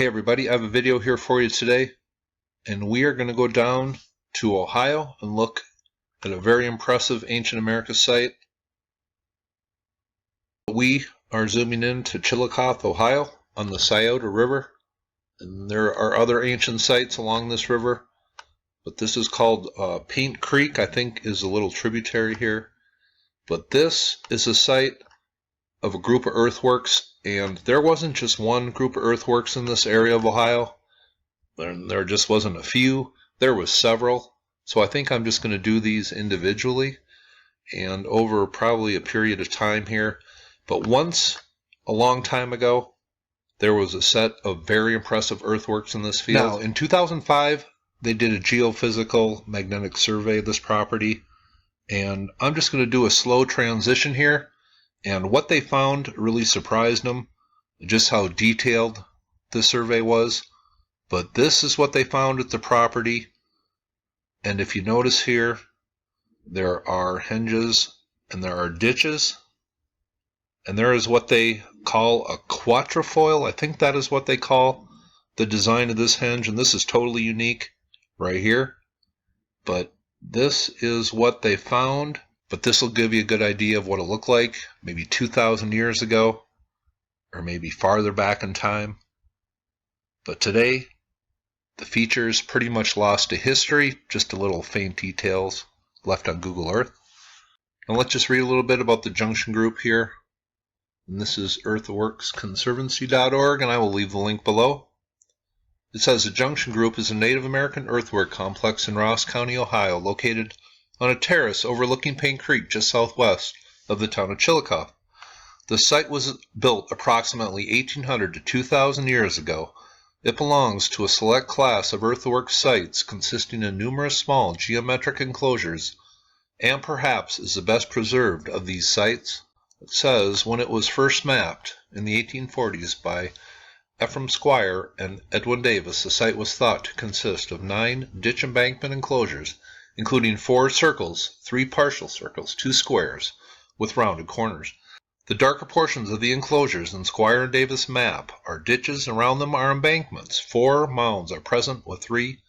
Hey everybody, I have a video here for you today, and we are going to go down to Ohio and look at a very impressive ancient America site. We are zooming in to Chillicothe, Ohio on the Scioto River, and there are other ancient sites along this river, but this is called Paint Creek, I think is a little tributary here. But this is a site of a group of earthworks, and there wasn't just one group of earthworks in this area of Ohio. There just wasn't a few, there was several. So I think I'm just going to do these individually and over probably a period of time here. But once, a long time ago, there was a set of very impressive earthworks in this field. Now, in 2005, they did a geophysical magnetic survey of this property, and I'm just going to do a slow transition here. And what they found really surprised them, just how detailed the survey was. But this is what they found at the property. And if you notice here, there are henges and there are ditches. And there is what they call a quatrefoil. I think that is what they call the design of this henge. And this is totally unique right here. But this is what they found. But this will give you a good idea of what it looked like maybe 2,000 years ago, or maybe farther back in time. But today, the features pretty much lost to history, just a little faint details left on Google Earth. Now let's just read a little bit about the Junction Group here. And this is earthworksconservancy.org, and I will leave the link below. It says the Junction Group is a Native American earthwork complex in Ross County, Ohio, located on a terrace overlooking Paint Creek just southwest of the town of Chillicothe. The site was built approximately 1,800 to 2,000 years ago. It belongs to a select class of earthwork sites consisting of numerous small geometric enclosures, and perhaps is the best preserved of these sites. It says when it was first mapped in the 1840s by Ephraim Squire and Edwin Davis, the site was thought to consist of 9 ditch embankment enclosures, including 4 circles, 3 partial circles, 2 squares with rounded corners. The darker portions of the enclosures in Squire and Davis map are ditches, around them are embankments. 4 mounds are present, with 3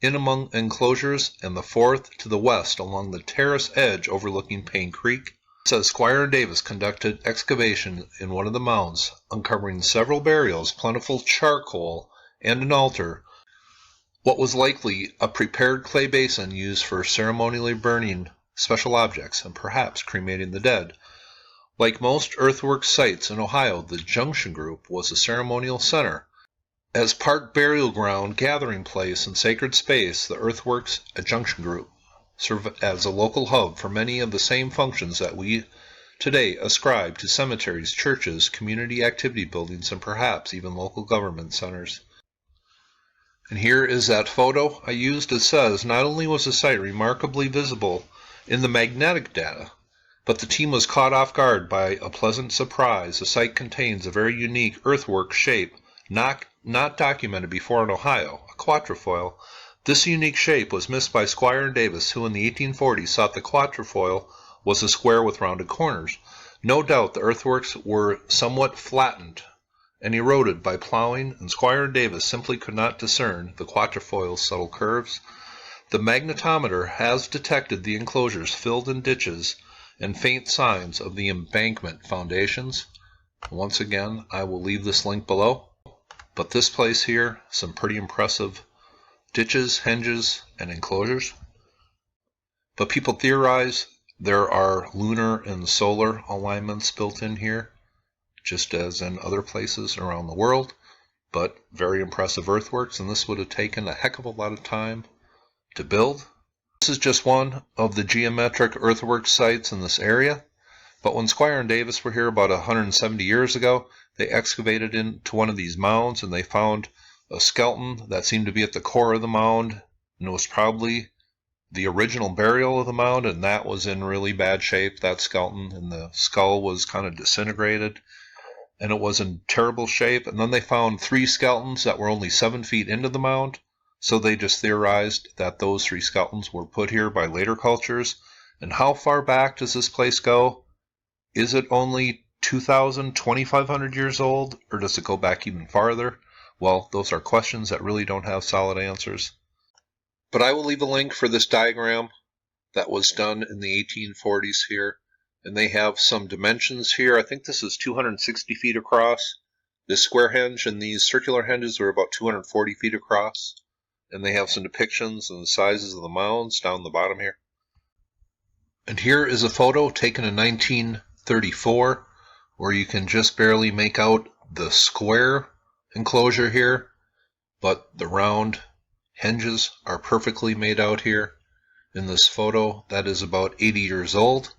in among enclosures, and the 4th to the west along the terrace edge overlooking Paint Creek. It says Squire and Davis conducted excavation in one of the mounds, uncovering several burials, plentiful charcoal, and an altar. What was likely a prepared clay basin used for ceremonially burning special objects and perhaps cremating the dead. Like most earthwork sites in Ohio, the Junction Group was a ceremonial center. As part burial ground, gathering place, and sacred space, the earthworks at Junction Group serve as a local hub for many of the same functions that we today ascribe to cemeteries, churches, community activity buildings, and perhaps even local government centers. And here is that photo I used. It says, not only was the site remarkably visible in the magnetic data, but the team was caught off guard by a pleasant surprise. The site contains a very unique earthwork shape, not documented before in Ohio, a quatrefoil. This unique shape was missed by Squire and Davis, who in the 1840s thought the quatrefoil was a square with rounded corners. No doubt the earthworks were somewhat flattened and eroded by plowing, and Squire and Davis simply could not discern the quatrefoil's subtle curves. The magnetometer has detected the enclosures filled in ditches and faint signs of the embankment foundations. Once again, I will leave this link below. But this place here, some pretty impressive ditches, henges, and enclosures. But people theorize there are lunar and solar alignments built in here, just as in other places around the world. But very impressive earthworks, and this would have taken a heck of a lot of time to build. This is just one of the geometric earthwork sites in this area. But when Squire and Davis were here about 170 years ago, they excavated into one of these mounds and they found a skeleton that seemed to be at the core of the mound, and it was probably the original burial of the mound, and that was in really bad shape, that skeleton, and the skull was kind of disintegrated and it was in terrible shape. And then they found 3 skeletons that were only 7 feet into the mound, so they just theorized that those 3 skeletons were put here by later cultures. And how far back does this place go? Is it only 2,000, 2,500 years old, or does it go back even farther? Well, those are questions that really don't have solid answers. But I will leave a link for this diagram that was done in the 1840s here. And they have some dimensions here. I think this is 260 feet across. This square henge and these circular henges are about 240 feet across. And they have some depictions and the sizes of the mounds down the bottom here. And here is a photo taken in 1934 where you can just barely make out the square enclosure here, but the round henges are perfectly made out here. In this photo, that is about 80 years old,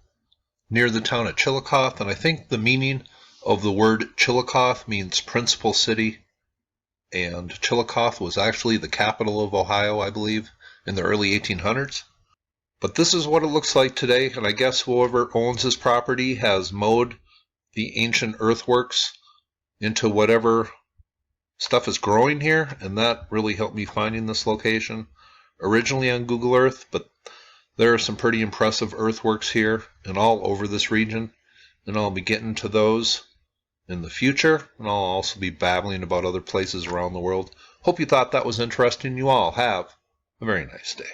near the town of Chillicothe, and I think the meaning of the word Chillicothe means principal city, and Chillicothe was actually the capital of Ohio, I believe, in the early 1800s. But this is what it looks like today, and I guess whoever owns this property has mowed the ancient earthworks into whatever stuff is growing here, and that really helped me finding this location originally on Google Earth. But there are some pretty impressive earthworks here and all over this region, and I'll be getting to those in the future, and I'll also be babbling about other places around the world. Hope you thought that was interesting. You all have a very nice day.